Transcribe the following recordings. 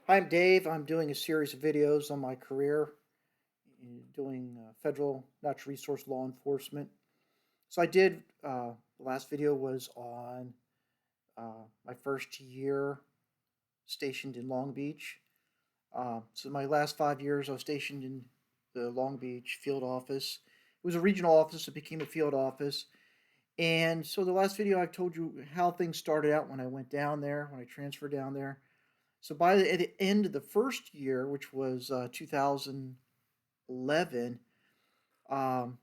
Hi, I'm Dave. I'm doing a series of videos on my career in doing federal natural resource law enforcement. So I did, the last video was on my first year stationed in Long Beach. So my last 5 years I was stationed in the Long Beach field office. It was a regional office, it became a field office. And so the last video I told you how things started out when I went down there, when I transferred down there. So by at the end of the first year, which was 2011, um,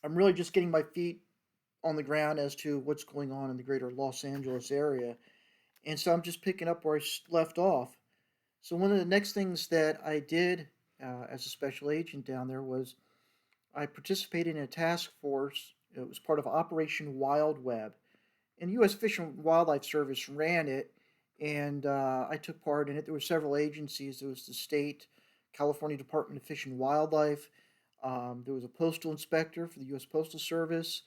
I'm really just getting my feet on the ground as to what's going on in the greater Los Angeles area. And so I'm just picking up where I left off. So one of the next things that I did as a special agent down there was I participated in a task force. It was part of Operation Wild Web. And U.S. Fish and Wildlife Service ran it, and I took part in it. There were several agencies. There was the state, California Department of Fish and Wildlife. There was a postal inspector for the U.S. Postal Service,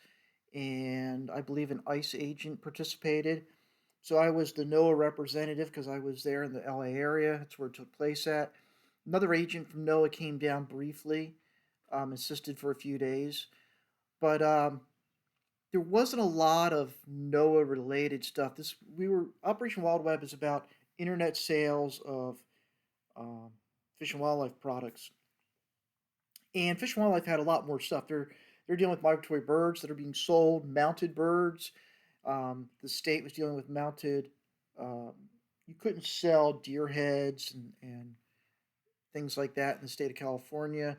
and I believe an ICE agent participated. So I was the NOAA representative because I was there in the LA area. That's where it took place at. Another agent from NOAA came down briefly, assisted for a few days. But there wasn't a lot of NOAA related stuff. This we were Operation Wild Web is about internet sales of um, fish and wildlife products, and Fish and Wildlife had a lot more stuff. They're dealing with migratory birds that are being sold, mounted birds. The state was dealing with mounted. Um, you couldn't sell deer heads and things like that in the state of California.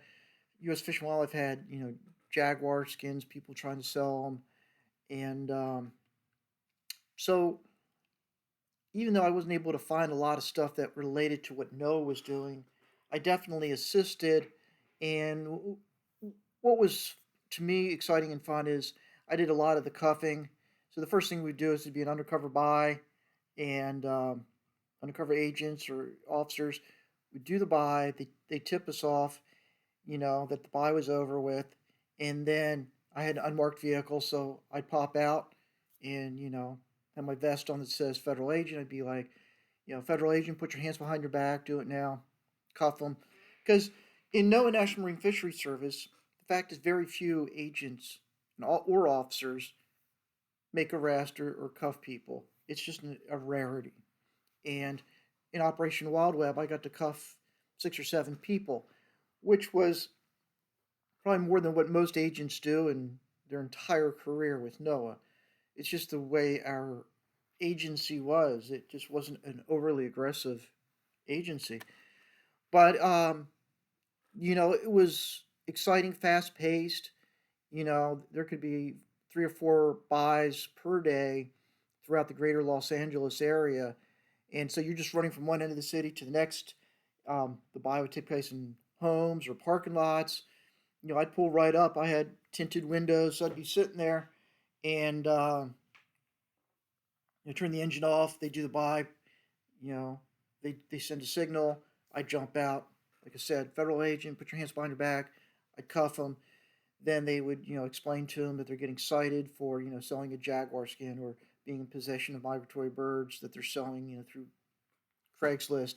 U.S. Fish and Wildlife had jaguar skins, people trying to sell them, and so even though I wasn't able to find a lot of stuff that related to what NOAA was doing, I definitely assisted. And what was to me exciting and fun is I did a lot of the cuffing. So the first thing we'd do is to be an undercover buy, and undercover agents or officers would do the buy. They tip us off, that the buy was over with, and then I had an unmarked vehicle, so I'd pop out and have my vest on that says federal agent. I'd be like, federal agent, put your hands behind your back, do it now, cuff them, because in NOAA National Marine Fisheries Service, the fact is very few agents or officers make arrest or cuff people. It's just a rarity. And in Operation Wild Web, I got to cuff 6 or 7 people, which was probably more than what most agents do in their entire career with NOAA. It's just the way our agency was. It just wasn't an overly aggressive agency. But, it was exciting, fast paced. There could be 3 or 4 buys per day throughout the greater Los Angeles area. And so you're just running from one end of the city to the next. The buy would take place in homes or parking lots. I'd pull right up. I had tinted windows, so I'd be sitting there and turn the engine off. They do the buy. You know, they send a signal. I jump out. Like I said, federal agent, put your hands behind your back. I'd cuff them. Then they would, explain to them that they're getting cited for, selling a jaguar skin or being in possession of migratory birds that they're selling, through Craigslist.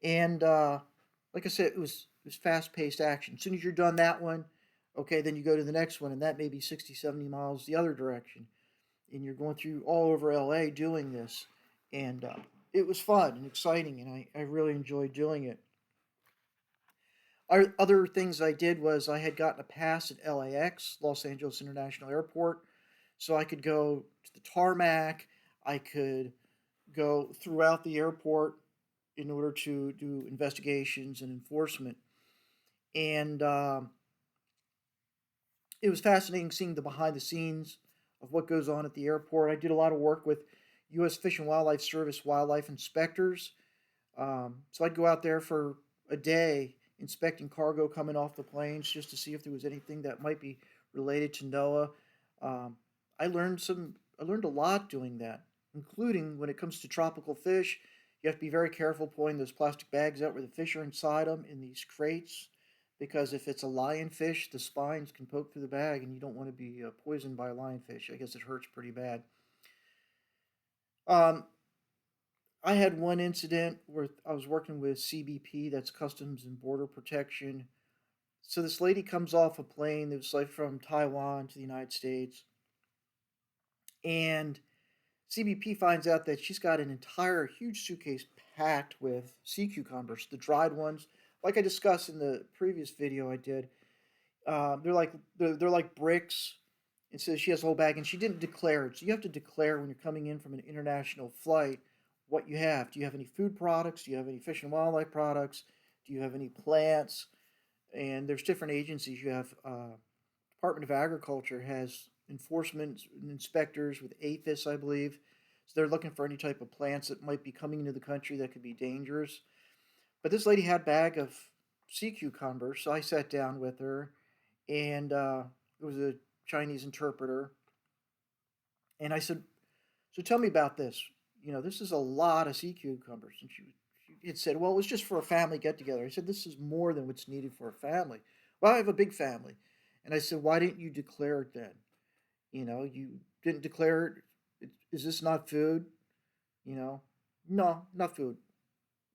And like I said, it was fast paced action. As soon as you're done that one, okay, then you go to the next one, and that may be 60, 70 miles the other direction. And you're going through all over LA doing this. And it was fun and exciting, and I really enjoyed doing it. Other things I did was I had gotten a pass at LAX, Los Angeles International Airport, so I could go to the tarmac. I could go throughout the airport in order to do investigations and enforcement. And it was fascinating seeing the behind the scenes of what goes on at the airport. I did a lot of work with U.S. Fish and Wildlife Service wildlife inspectors. So I'd go out there for a day inspecting cargo coming off the planes just to see if there was anything that might be related to NOAA. Um, I learned some. I learned a lot doing that, including when it comes to tropical fish. You have to be very careful pulling those plastic bags out where the fish are inside them in these crates, because if it's a lionfish, the spines can poke through the bag, and you don't want to be poisoned by a lionfish. I guess it hurts pretty bad. Um, I had one incident where I was working with CBP, that's Customs and Border Protection. So this lady comes off a plane that was like from Taiwan to the United States, and CBP finds out that she's got an entire huge suitcase packed with sea cucumbers, the dried ones. Like I discussed in the previous video I did, they're like bricks. And so she has a whole bag, and she didn't declare it. So you have to declare when you're coming in from an international flight what you have. Do you have any food products? Do you have any fish and wildlife products? Do you have any plants? And there's different agencies. You have Department of Agriculture has enforcement inspectors with APHIS, I believe. So they're looking for any type of plants that might be coming into the country that could be dangerous. But this lady had a bag of sea cucumbers, so I sat down with her, and it was a Chinese interpreter, and I said, "So tell me about this. You know, this is a lot of sea cucumbers." And she had said, "Well, it was just for a family get together." I said, "This is more than what's needed for a family." "Well, I have a big family." And I said, "Why didn't you declare it then? You know, you didn't declare it. Is this not food? You know, no, not food."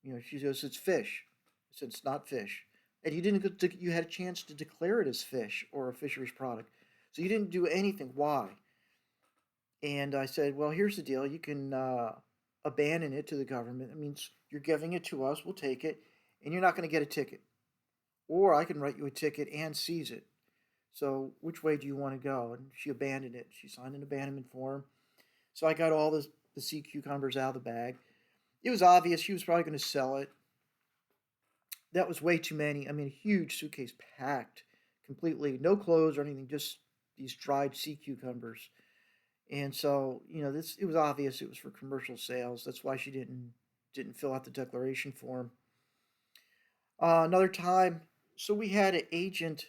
You know, she goes, "It's fish." I said, "It's not fish." And you didn't you had a chance to declare it as fish or a fisheries product. So you didn't do anything. Why? And I said, "Well, here's the deal. You can abandon it to the government. That means you're giving it to us. We'll take it. And you're not going to get a ticket. Or I can write you a ticket and seize it. So which way do you want to go?" And she abandoned it. She signed an abandonment form. So I got all the sea cucumbers out of the bag. It was obvious she was probably going to sell it. That was way too many. I mean, a huge suitcase packed completely, no clothes or anything, just these dried sea cucumbers. And so, you know, this it was obvious it was for commercial sales. That's why she didn't fill out the declaration form. Another time, so we had an agent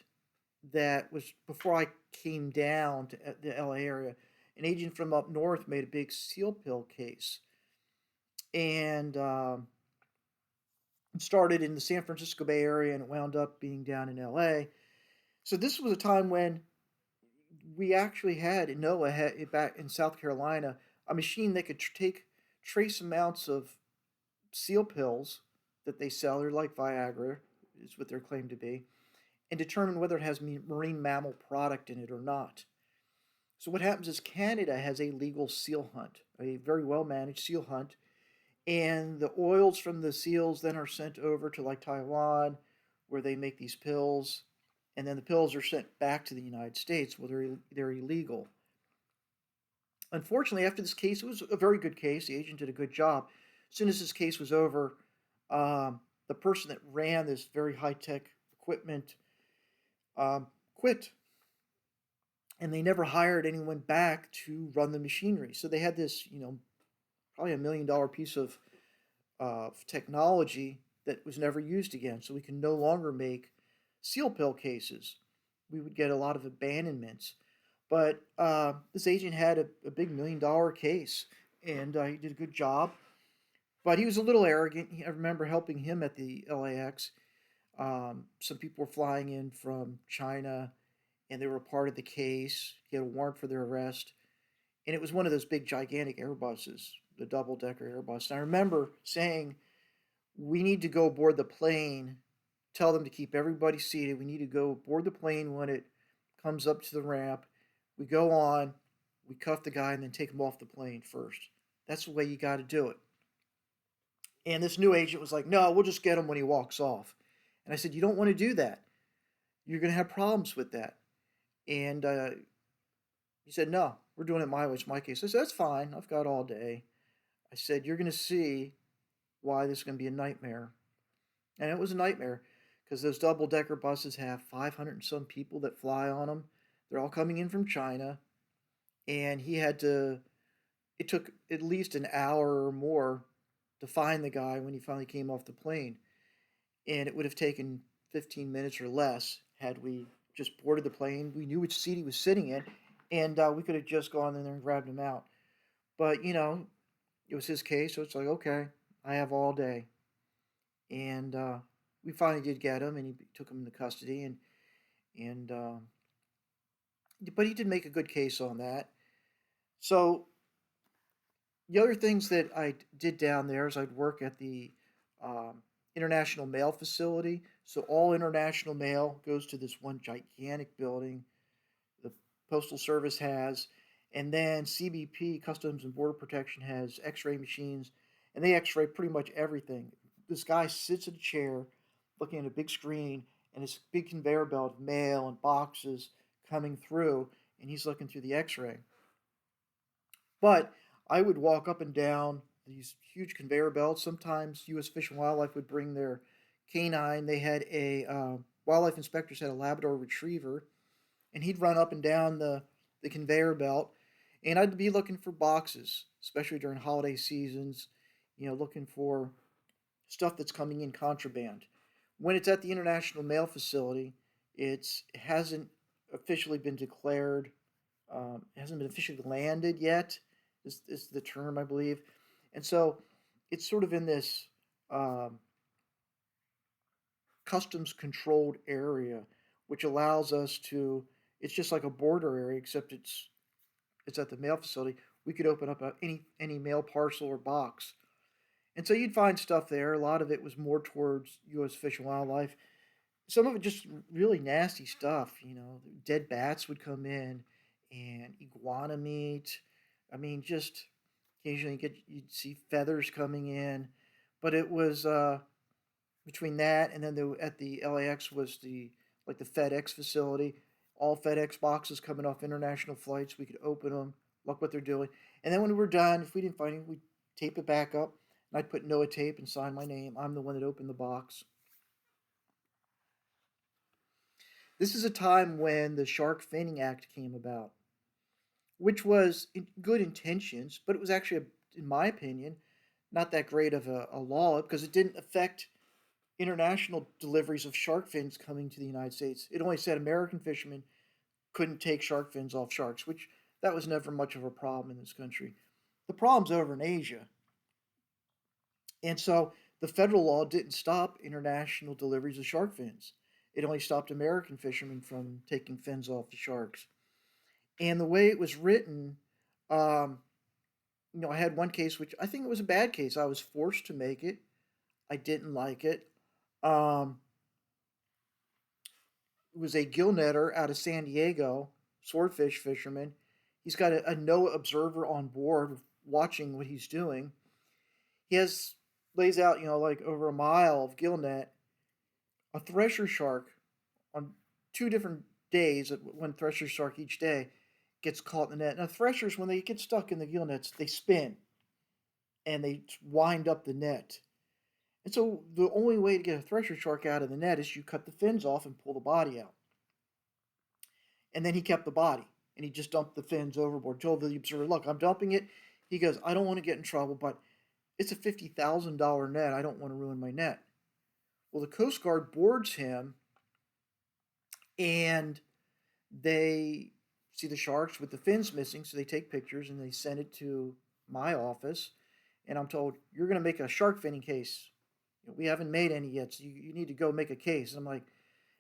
that was before I came down to the LA area. An agent from up north made a big seal pill case, and it started in the San Francisco Bay Area and it wound up being down in LA. So this was a time when we actually had in NOAA had back in South Carolina a machine that could take trace amounts of seal pills that they sell. They're like Viagra, is what they're claimed to be, and determine whether it has marine mammal product in it or not. So what happens is Canada has a legal seal hunt, a very well managed seal hunt, and the oils from the seals then are sent over to like Taiwan, where they make these pills, and then the pills are sent back to the United States where they're illegal. Unfortunately, after this case, it was a very good case. The agent did a good job. As soon as this case was over, the person that ran this very high tech equipment quit, and they never hired anyone back to run the machinery. So they had this, you know, probably $1 million piece of technology that was never used again. So we can no longer make seal pill cases. We would get a lot of abandonments. But this agent had a big $1 million case, and he did a good job. But he was a little arrogant. I remember helping him at the LAX. Some people were flying in from China, and they were a part of the case. He had a warrant for their arrest, and it was one of those big, gigantic Airbuses, the double-decker Airbus. And I remember saying, "We need to go board the plane. Tell them to keep everybody seated. We need to go board the plane when it comes up to the ramp. We go on, we cuff the guy, and then take him off the plane first. That's the way you got to do it." And this new agent was like, "No, we'll just get him when he walks off." And I said, "You don't want to do that. You're going to have problems with that." And he said, "No, we're doing it my way. It's my case." I said, "That's fine. I've got all day." I said, "You're going to see why this is going to be a nightmare." And it was a nightmare because those double decker buses have 500 and some people that fly on them. They're all coming in from China. And it took at least an hour or more to find the guy when he finally came off the plane. And it would have taken 15 minutes or less had we just boarded the plane. We knew which seat he was sitting in, and we could have just gone in there and grabbed him out. But, you know, it was his case, so it's like, okay, I have all day. And we finally did get him, and he took him into custody, and but he did make a good case on that. So The other things that I did down there is I'd work at the um, international mail facility. So all international mail goes to this one gigantic building the Postal Service has, and then CBP, Customs and Border Protection, has X-ray machines, and they X-ray pretty much everything. This guy sits in a chair, looking at a big screen, and this big conveyor belt of mail and boxes coming through, and he's looking through the X-ray. But I would walk up and down these huge conveyor belts. Sometimes U.S. Fish and Wildlife would bring their canine. They had a wildlife inspectors had a Labrador Retriever, and he'd run up and down the conveyor belt, and I'd be looking for boxes, especially during holiday seasons, looking for stuff that's coming in contraband. When it's at the International Mail Facility, it hasn't officially been declared, it hasn't been officially landed yet, is the term, I believe. And so it's sort of in this um, customs controlled area, which allows us to, it's just like a border area, except it's at the mail facility. We could open up any mail parcel or box, and so you'd find stuff there. A lot of it was more towards U.S. Fish and Wildlife. Some of it just really nasty stuff. Dead bats would come in, and iguana meat. I mean, just occasionally you'd see feathers coming in, but it was between that and then at the LAX was the like the FedEx facility. All FedEx boxes coming off international flights, we could open them, look what they're doing, and then when we were done, if we didn't find anything, we'd tape it back up, and I'd put NOAA tape and sign my name. I'm the one that opened the box. This is a time when the Shark Finning Act came about, which was in good intentions, but it was actually, in my opinion, not that great of a law because it didn't affect international deliveries of shark fins coming to the United States. It only said American fishermen couldn't take shark fins off sharks, which that was never much of a problem in this country. The problem's over in Asia. And so the federal law didn't stop international deliveries of shark fins. It only stopped American fishermen from taking fins off the sharks. And the way it was written, um, I had one case which I think it was a bad case. I was forced to make it. I didn't like it. Um, was a gill netter out of San Diego, swordfish fisherman. He's got a NOAA observer on board watching what he's doing. He has lays out, like over a mile of gill net, a thresher shark on 2 different days, one thresher shark each day gets caught in the net. Now threshers, when they get stuck in the gill nets, they spin and they wind up the net. And so the only way to get a thresher shark out of the net is you cut the fins off and pull the body out. And then he kept the body and he just dumped the fins overboard. Told the observer, "Look, I'm dumping it." He goes, "I don't want to get in trouble, but it's a $50,000 net. I don't want to ruin my net." Well, the Coast Guard boards him and they see the sharks with the fins missing, so they take pictures and they send it to my office. And I'm told, "You're going to make a shark finning case. We haven't made any yet, so you need to go make a case." And I'm like,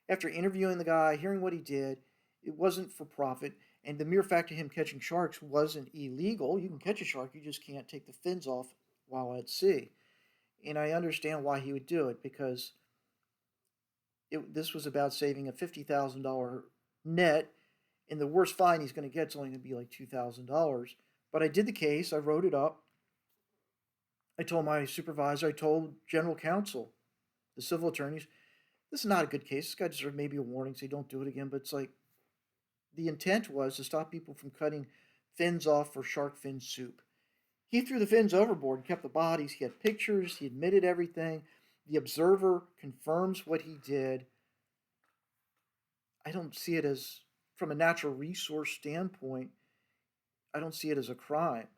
after interviewing the guy, hearing what he did, it wasn't for profit. And the mere fact of him catching sharks wasn't illegal. You can catch a shark, you just can't take the fins off while at sea. And I understand why he would do it because this was about saving a $50,000 net. And the worst fine he's going to get is only going to be like $2,000. But I did the case, I wrote it up. I told my supervisor, I told general counsel, the civil attorneys, this is not a good case. This guy deserves maybe a warning, so don't do it again. But it's like the intent was to stop people from cutting fins off for shark fin soup. He threw the fins overboard and kept the bodies. He had pictures. He admitted everything. The observer confirms what he did. I don't see it as, from a natural resource standpoint, I don't see it as a crime.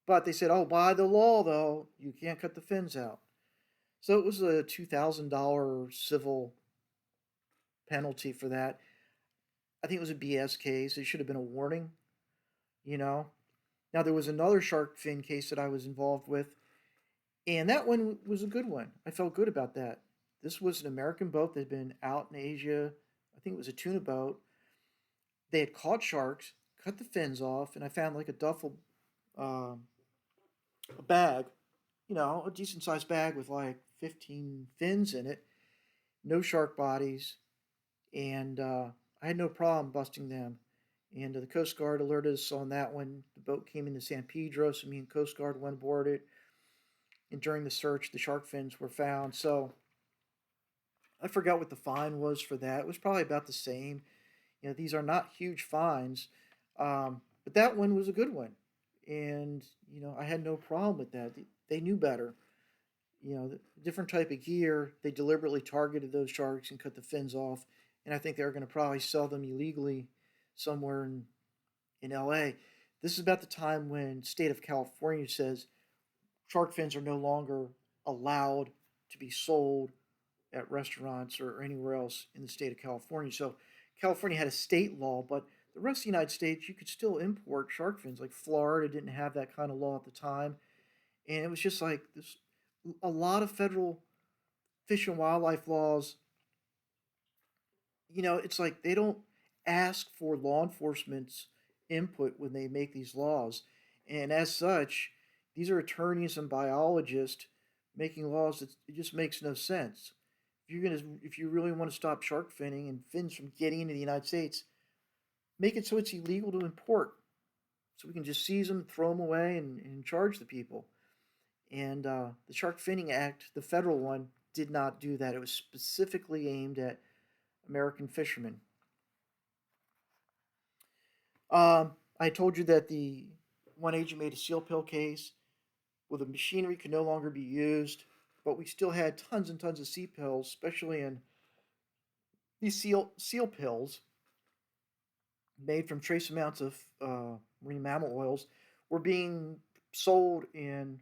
But they said, oh, by the law, though, you can't cut the fins out. So it was a $2,000 civil penalty for that. I think it was a BS case. It should have been a warning, you know. Now, there was another shark fin case that I was involved with, and that one was a good one. I felt good about that. This was an American boat that had been out in Asia. I think it was a tuna boat. They had caught sharks, cut the fins off, and I found like a duffel a bag, a decent sized bag with like 15 fins in it, no shark bodies, and I had no problem busting them. And the Coast Guard alerted us on that when the boat came into San Pedro, so me and Coast Guard went aboard it. And during the search, the shark fins were found. So I forgot what the fine was for that. It was probably about the same. These are not huge fines, but that one was a good one, and I had no problem with that. They knew better. The different type of gear, they deliberately targeted those sharks and cut the fins off, and I think they were going to probably sell them illegally somewhere in LA. This is about the time when state of California says shark fins are no longer allowed to be sold at restaurants or anywhere else in the state of California. So California had a state law, but the rest of the United States, you could still import shark fins. Like Florida didn't have that kind of law at the time. And it was just like this a lot of federal fish and wildlife laws, it's like they don't ask for law enforcement's input when they make these laws. And as such, these are attorneys and biologists making laws that it just makes no sense. If you really want to stop shark finning and fins from getting into the United States, make it so it's illegal to import. So we can just seize them, throw them away, and charge the people. And the Shark Finning Act, the federal one, did not do that. It was specifically aimed at American fishermen. I told you that the one agent made a seal pill case. Well, the machinery could no longer be used, but we still had tons and tons of sea pills, especially in these seal pills made from trace amounts of marine mammal oils were being sold in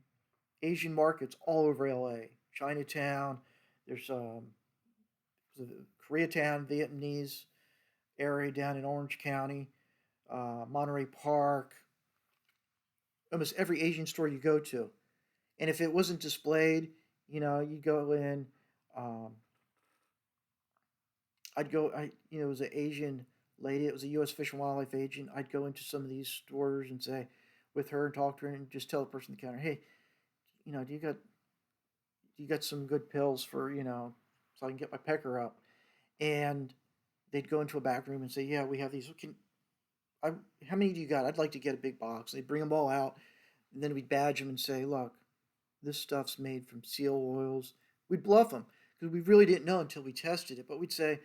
Asian markets all over LA. Chinatown, there's Koreatown, Vietnamese area down in Orange County, Monterey Park, almost every Asian store you go to. And if it wasn't displayed, you go in. Um, it was an Asian lady. It was a U.S. Fish and Wildlife agent. I'd go into some of these stores and say, with her and talk to her and just tell the person at the counter, hey, do you got some good pills for so I can get my pecker up? And they'd go into a back room and say, yeah, we have these. How many do you got? I'd like to get a big box. They'd bring them all out, and then we'd badge them and say, look, this stuff's made from seal oils. We'd bluff them because we really didn't know until we tested it. But we'd say,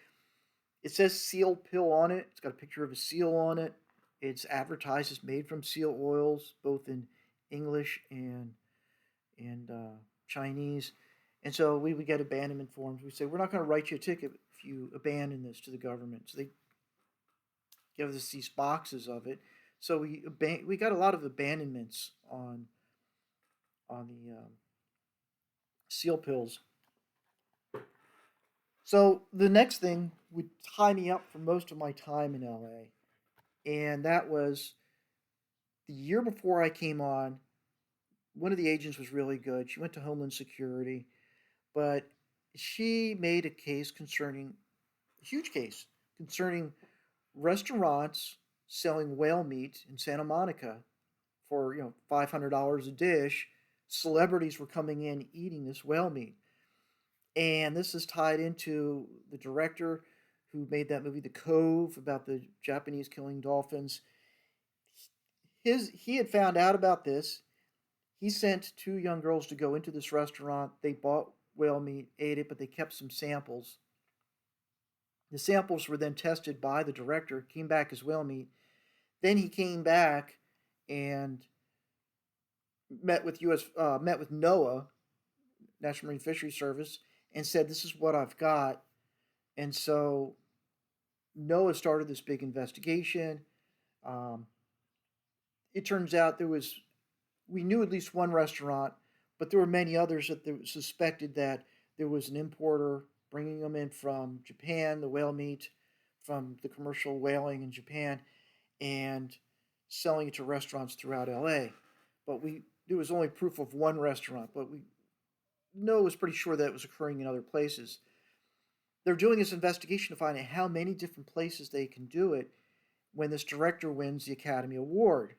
it says seal pill on it. It's got a picture of a seal on it. It's advertised as made from seal oils, both in English and Chinese. And so we would get abandonment forms. We say, we're not going to write you a ticket if you abandon this to the government. So they give us these boxes of it. So we got a lot of abandonments on the seal pills. So the next thing would tie me up for most of my time in LA, and that was the year before I came on. One of the agents was really good. She went to Homeland Security, but she made a huge case concerning restaurants selling whale meat in Santa Monica for $500 a dish. Celebrities were coming in eating this whale meat, and this is tied into the director who made that movie, The Cove, about the Japanese killing dolphins. He had found out about this. He sent two young girls to go into this restaurant. They bought whale meat, ate it, but they kept some samples. The samples were then tested by the director, came back as whale meat. Then he came back and met with NOAA, National Marine Fisheries Service, and said, "This is what I've got." And so NOAA started this big investigation. Um, it turns out we knew at least one restaurant, but there were many others that they suspected that there was an importer bringing them in from Japan, the whale meat from the commercial whaling in Japan, and selling it to restaurants throughout LA. But there was only proof of one restaurant, but we know it was pretty sure that it was occurring in other places. They're doing this investigation to find out how many different places they can do it when this director wins the Academy Award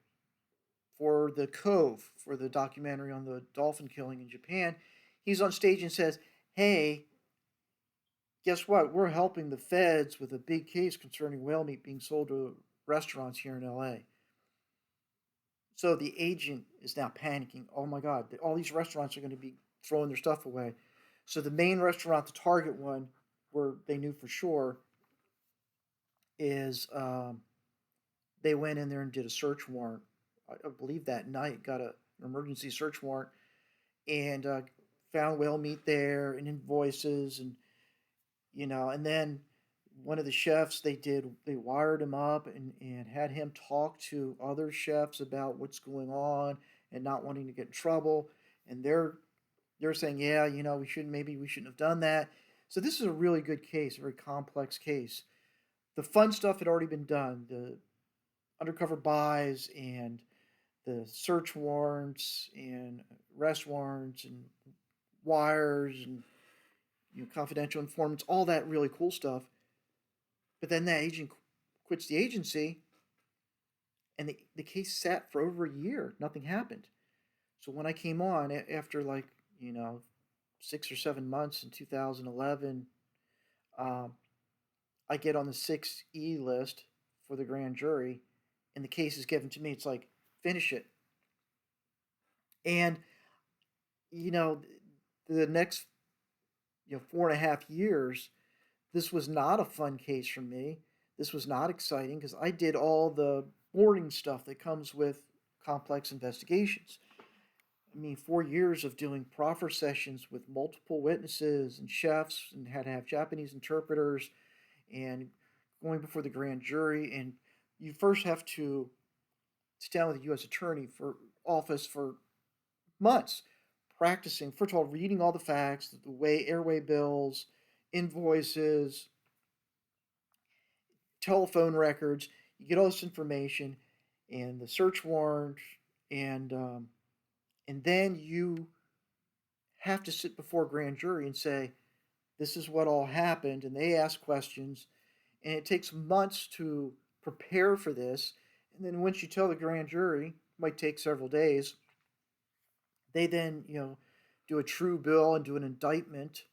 for the Cove, for the documentary on the dolphin killing in Japan. He's on stage and says, "Hey, guess what? We're helping the feds with a big case concerning whale meat being sold to restaurants here in LA." So the agent is now panicking. Oh my God, all these restaurants are going to be throwing their stuff away. So the main restaurant, the target one, where they knew for sure, is they went in there and did a search warrant. I believe that night, got an emergency search warrant, and found whale meat there and invoices, and and then one of the chefs, they wired him up and had him talk to other chefs about what's going on and not wanting to get in trouble, and they're saying, yeah, we shouldn't have done that. So this is a really good case, a very complex case. The fun stuff had already been done, the undercover buys and the search warrants and arrest warrants and wires and confidential informants, all that really cool stuff. But then that agent quits the agency, and the case sat for over a year. Nothing happened. So when I came on after like 6 or 7 months in 2011, um, I get on the 6E list for the grand jury, and the case is given to me. It's like, finish it. And you know, the next 4.5 years, this was not a fun case for me. This was not exciting because I did all the boring stuff that comes with complex investigations. I mean, 4 years of doing proffer sessions with multiple witnesses and chefs, and had to have Japanese interpreters, and going before the grand jury. And you first have to sit down with the U.S. Attorney for office for months, practicing. First of all, reading all the facts, the way airway bills, invoices, telephone records. You get all this information, and the search warrant, and and then you have to sit before a grand jury and say, this is what all happened, and they ask questions, and it takes months to prepare for this. And then once you tell the grand jury, it might take several days. They then do a true bill and do an indictment,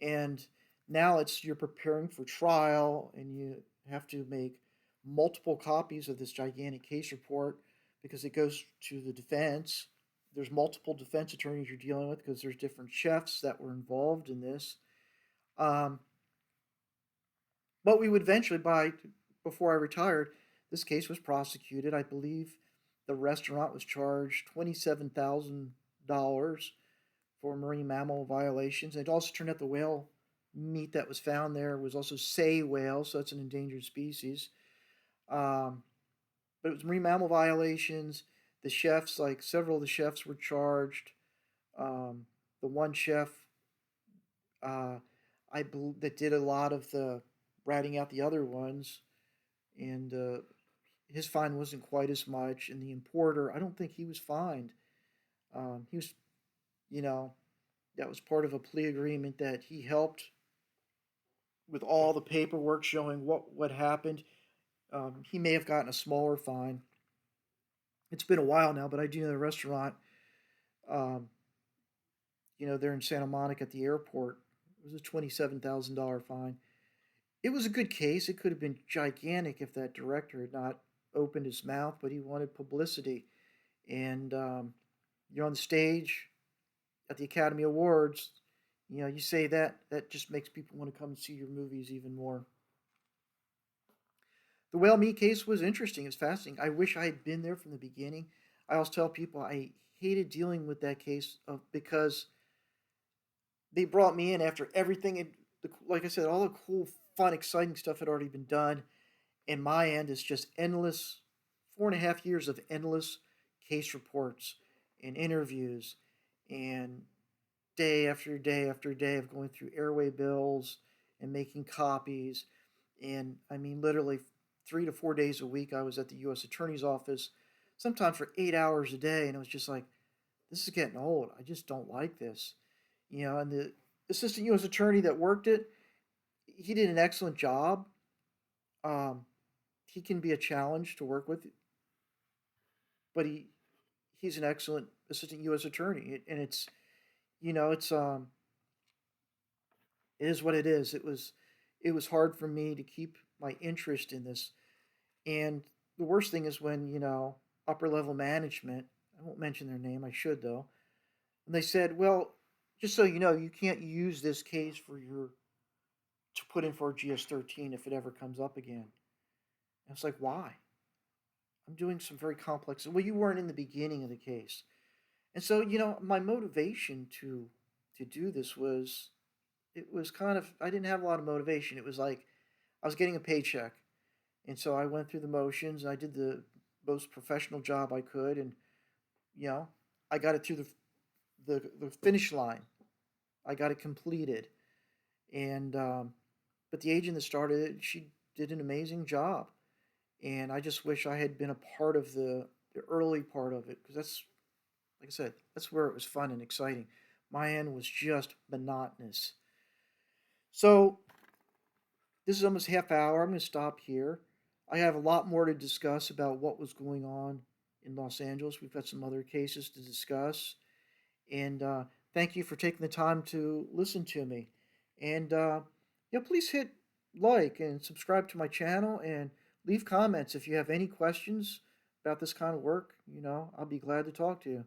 and now you're preparing for trial, and you have to make multiple copies of this gigantic case report because it goes to the defense. There's multiple defense attorneys you're dealing with because there's different chefs that were involved in this. Um, but we would eventually, before I retired, this case was prosecuted. I believe the restaurant was charged $27,000 for marine mammal violations. It also turned out the whale meat that was found there was also sei whale, so it's an endangered species. Um, but it was marine mammal violations. The chefs, like several of the chefs, were charged. The one chef, I believe, that did a lot of the ratting out the other ones, and his fine wasn't quite as much. And the importer, I don't think he was fined. He was, you know, that was part of a plea agreement that he helped with all the paperwork showing what happened. He may have gotten a smaller fine. It's been a while now, but I do know the restaurant, um, there in Santa Monica at the airport. It was a $27,000 fine. It was a good case. It could have been gigantic if that director had not opened his mouth, but he wanted publicity. And you're on the stage at the Academy Awards. You say that just makes people want to come and see your movies even more. The whale meat case was interesting. It's fascinating. I wish I had been there from the beginning. I always tell people I hated dealing with that case because they brought me in after everything. Like I said, all the cool, fun, exciting stuff had already been done. And my end is just endless, 4.5 years of endless case reports and interviews, and day after day after day of going through airway bills and making copies. And I mean, literally 3 to 4 days a week, I was at the U.S. Attorney's office, sometimes for 8 hours a day. And it was just like, this is getting old. I just don't like this. And the assistant U.S. attorney that worked it, he did an excellent job. He can be a challenge to work with, but he's an excellent assistant U.S. attorney, and it's you know it's it is what it is. It was hard for me to keep my interest in this, and the worst thing is when upper level management. I won't mention their name. I should though. And they said, well, just so you know, you can't use this case for your to put in for GS-13 if it ever comes up again. And it's like, why? I'm doing some very complex. Well, you weren't in the beginning of the case, and so my motivation to do this was it was kind of I didn't have a lot of motivation. It was like I was getting a paycheck, and so I went through the motions. And I did the most professional job I could, and you know I got it through the finish line. I got it completed, and but the agent that started it, she did an amazing job, and I just wish I had been a part of the early part of it because that's like I said, that's where it was fun and exciting. My end was just monotonous. So this is almost half hour. I'm going to stop here. I have a lot more to discuss about what was going on in Los Angeles. We've got some other cases to discuss. And thank you for taking the time to listen to me. And please hit like and subscribe to my channel and leave comments if you have any questions about this kind of work. I'll be glad to talk to you.